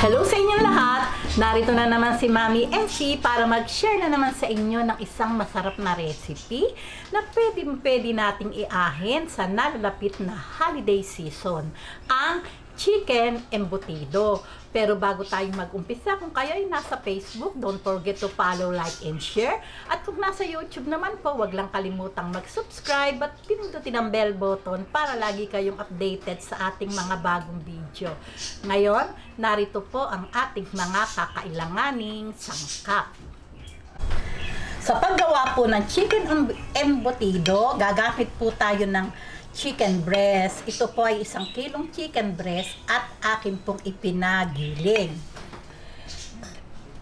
Hello sa inyong lahat! Narito na naman si Mami MC para mag-share na naman sa inyo ng isang masarap na recipe na pwede nating iahin sa nalalapit na holiday season, ang chicken embutido. Pero bago tayo mag-umpisa, kung kayo ay nasa Facebook, don't forget to follow, like, and share. At kung nasa YouTube naman po, wag lang kalimutang mag-subscribe at pindutin ang bell button para lagi kayong updated sa ating mga bagong video. Ngayon, narito po ang ating mga kakailanganing sangkap. Sa paggawa po ng chicken embutido, gagamit po tayo ng chicken breast. Ito po ay 1 kilong chicken breast at akin pong ipinagiling.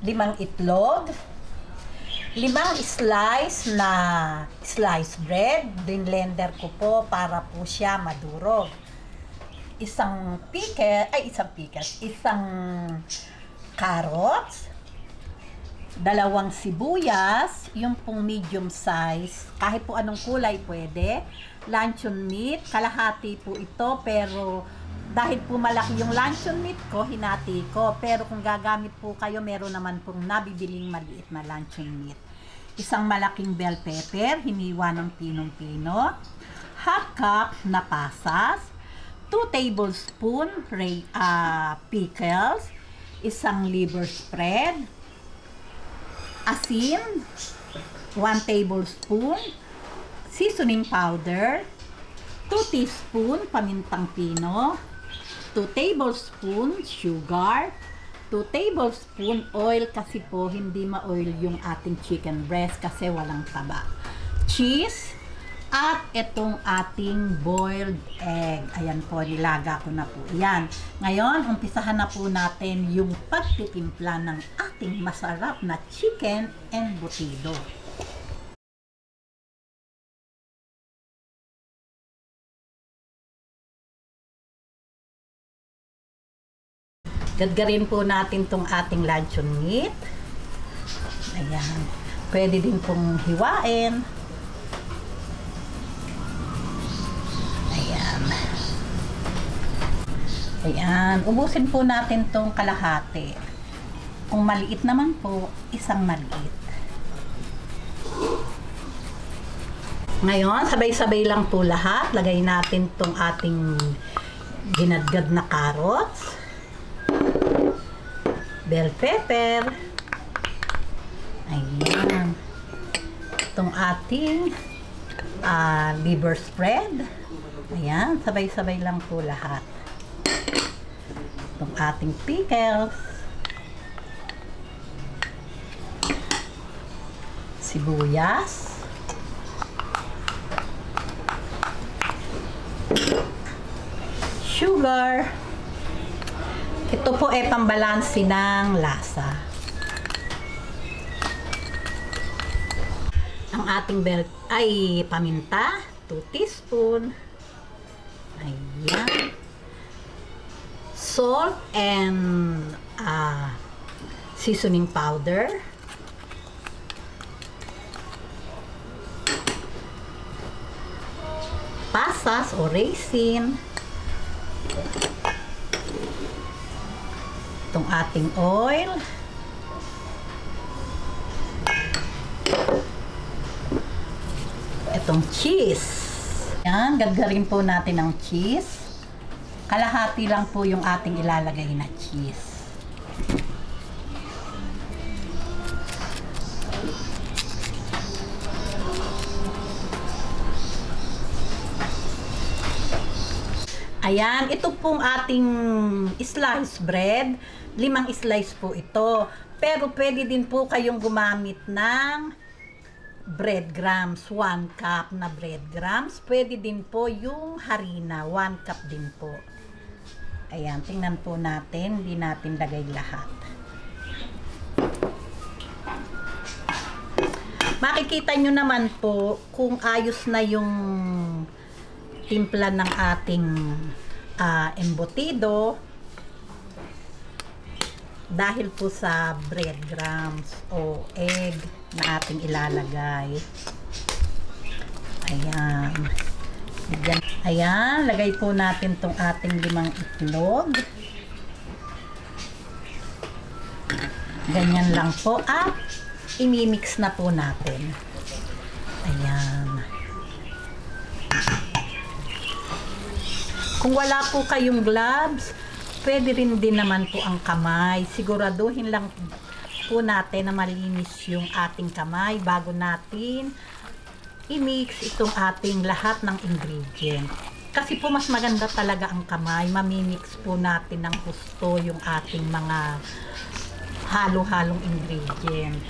5 itlog, 5 slice na slice bread, blender ko po para po siya madurog. Isang carrots, 2 sibuyas, yung pong medium size, kahit po anong kulay pwede. Luncheon meat, kalahati po ito, pero dahil po malaki yung luncheon meat ko, hinati ko. Pero kung gagamit po kayo, meron naman pong nabibiling maliit na luncheon meat. 1 malaking bell pepper, hiniwa ng pinong-pino. 1/2 cup na pasas. 2 tablespoon pickles. 1 liver spread. Asin, 1 tablespoon. Seasoning powder, 2 teaspoon pamintang pino, 2 tablespoon sugar, 2 tablespoon oil kasi po hindi ma-oil yung ating chicken breast kasi walang taba. Cheese, at itong ating boiled egg. Ayan po, nilaga ko na po. Ayan. Ngayon, umpisahan na po natin yung pagtitimpla ng ating masarap na chicken embutido. Gadgarin po natin tong ating luncheon meat. Ayan. Pwede din pong hiwain. Ayan. Ayan. Ubusin po natin tong kalahati. Kung maliit naman po, 1 maliit. Ngayon, sabay-sabay lang po lahat. Lagay natin tong ating ginadgad na carrots, bell pepper, ayan, itong ating liver spread, ayan, sabay-sabay lang po lahat. Itong ating pickles, sibuyas, sugar. Ito po ay pambalansi ng lasa. Ang ating paminta, 2 teaspoon. Ayan. Salt and seasoning powder. Pasas o raisin. Itong ating oil, itong cheese. Yan, gagarin po natin ang cheese. Kalahati lang po yung ating ilalagay na cheese. Ayan, ito pong ating slice bread. 5 slice po ito. Pero pwede din po kayong gumamit ng breadcrumbs. 1 cup na breadcrumbs. Pwede din po yung harina. 1 cup din po. Ayan, tingnan po natin. Hindi natin lagay lahat. Makikita nyo naman po kung ayos na yung timpla ng ating embutido dahil po sa breadcrumbs o egg na ating ilalagay. Ayan. Ayan, lagay po natin tong ating 5 itlog. Ganyan lang po at imimix na po natin. Ayan. Kung wala po kayong gloves, pwede rin din naman po ang kamay. Siguraduhin lang po natin na malinis yung ating kamay bago natin i-mix itong ating lahat ng ingredient. Kasi po mas maganda talaga ang kamay. Mamimix po natin ng gusto yung ating mga halo-halong ingredient.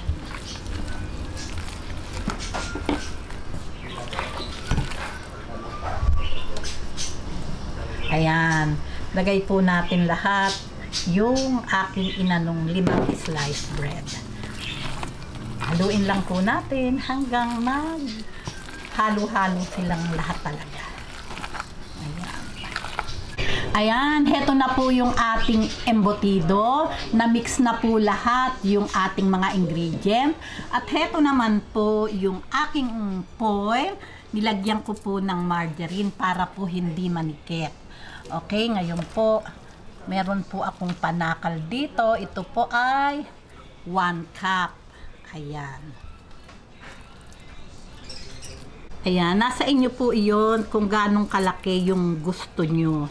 Ayan. Lagay po natin lahat yung aking inanong 5 slice bread. Haluin lang po natin hanggang halo-halo silang lahat talaga. Ayan, heto na po yung ating embutido. Na-mix na po lahat yung ating mga ingredient. At heto naman po yung aking foil. Nilagyan ko po ng margarine para po hindi manikit. Okay, ngayon po, meron po akong panakal dito. Ito po ay 1 cup. Ayan. Ayan, nasa inyo po iyon kung ganong kalaki yung gusto nyo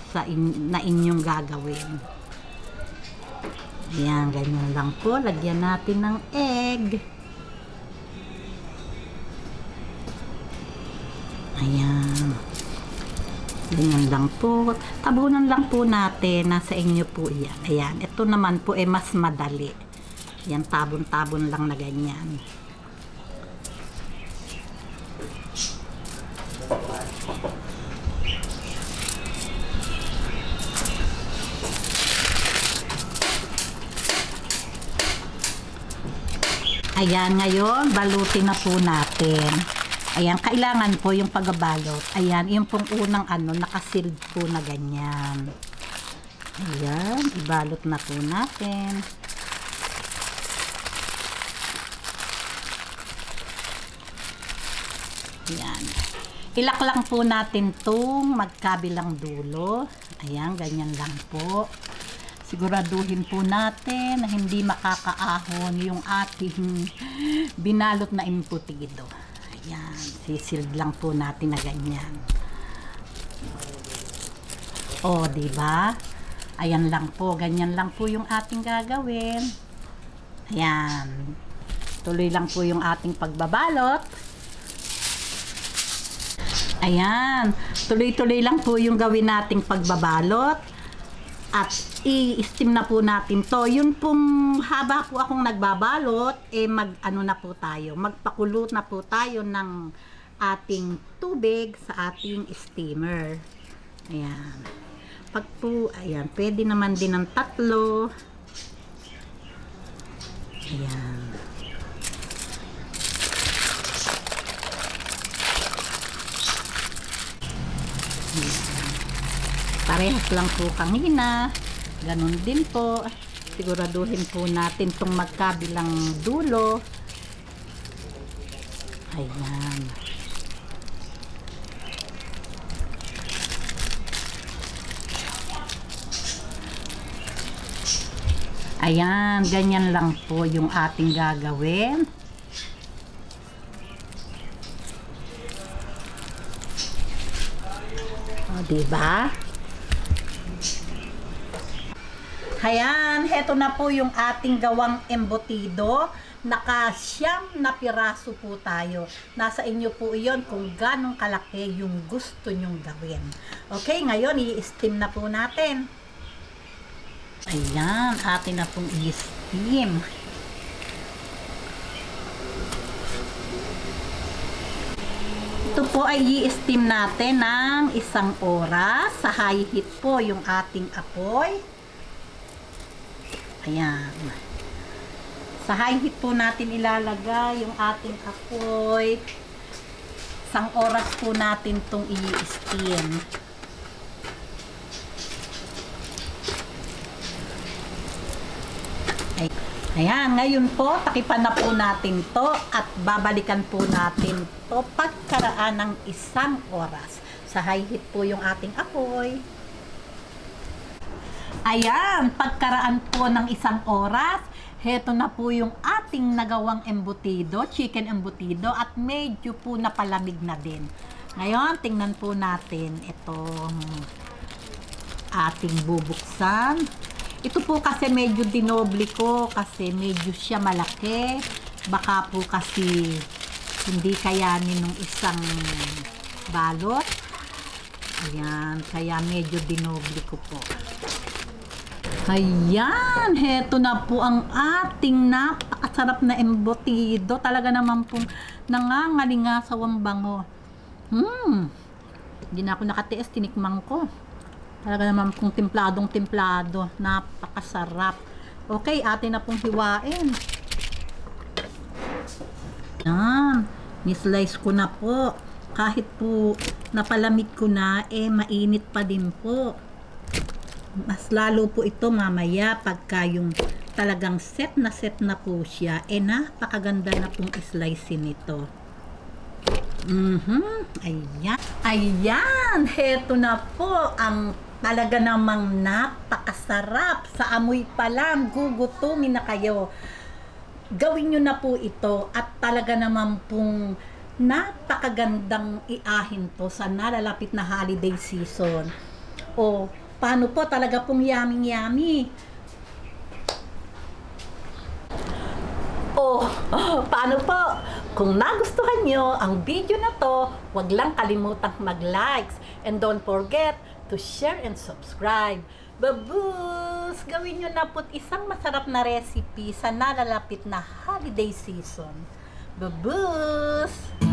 na inyong gagawin. Ayan, ganyan lang po. Lagyan natin ng egg. Ayan. Ganyan lang po. Tabunan lang po natin. Nasa inyo po yan. Ayan, ito naman po mas madali. Ayan, tabon-tabon lang na ganyan. Ayan, ngayon, balutin na po natin. Ayan, kailangan po yung pagbabalot. Ayan, yung pong unang nakasealed po na ganyan. Ayan, ibalot na po natin. Ayan. Ilak lang po natin itong magkabilang dulo. Ayan, ganyan lang po. Siguraduhin po natin na hindi makakaahon yung ating binalot na embutido. Ayan, sisilid lang po natin na ganyan. O, diba? Ayan lang po, ganyan lang po yung ating gagawin. Ayan. Tuloy lang po yung ating pagbabalot. Ayan, tuloy-tuloy lang po yung gawin nating pagbabalot. At i-steam na po natin to. Yun pong haba po akong nagbabalot, na po tayo. Magpakulo na po tayo ng ating tubig sa ating steamer. Ayan. Pag po, ayan, pwede naman din ng 3. Ayan. Parehas lang po kanina. Ganun din po. Siguraduhin po natin itong magkabilang dulo. Ayan. Ayan, ganyan lang po yung ating gagawin. O, diba? Ayan, heto na po yung ating gawang embutido. Naka-9 na piraso po tayo. Nasa inyo po iyon kung ganong kalaki yung gusto nyong gawin. Okay, ngayon i-steam na po natin. Ayan, atin na pong i-steam. Ito po ay i-steam natin ng 1 oras. Sa high heat po yung ating apoy. Ayan. Sa high heat po natin ilalagay yung ating apoy. 1 oras po natin itong i-steam. Ayan, ngayon po, takipan na po natin to at babalikan po natin to pagkaraan ng 1 oras. Sa high heat po yung ating apoy. Ayan, pagkaraan po ng 1 oras, Heto na po yung ating nagawang embutido, chicken embutido, at medyo po napalamig na din. Ngayon, tingnan po natin itong ating bubuksan. Ito po kasi medyo dinoble ko kasi medyo siya malaki. Baka po kasi hindi kayanin ng isang balot. Ayan, kaya medyo dinoble ko po. Ayan, heto na po ang ating napakasarap na embutido. Talaga naman pong nangangalingasawang bango. Hindi na ako nakatiis, tinikman ko. Talaga naman pong templadong-templado. Napakasarap. Okay, atin na pong hiwain. Ayan, nislice ko na po. Kahit po napalamig ko na, mainit pa din po. Mas lalo po ito mamaya pagka yung talagang set na po siya, napakaganda na pong slice nito. Ayan. Ayan, heto na po ang talaga namang napakasarap. Sa amoy pa lang, gugutumin na kayo. Gawin nyo na po ito at talaga naman pong napakagandang iahin to sa nalalapit na holiday season. O paano po, talaga pong yummy. Paano po? Kung nagustuhan nyo ang video na to, huwag lang kalimutang mag-likes. And don't forget to share and subscribe. Babus! Gawin nyo na po isang masarap na recipe sa nalalapit na holiday season. Babus!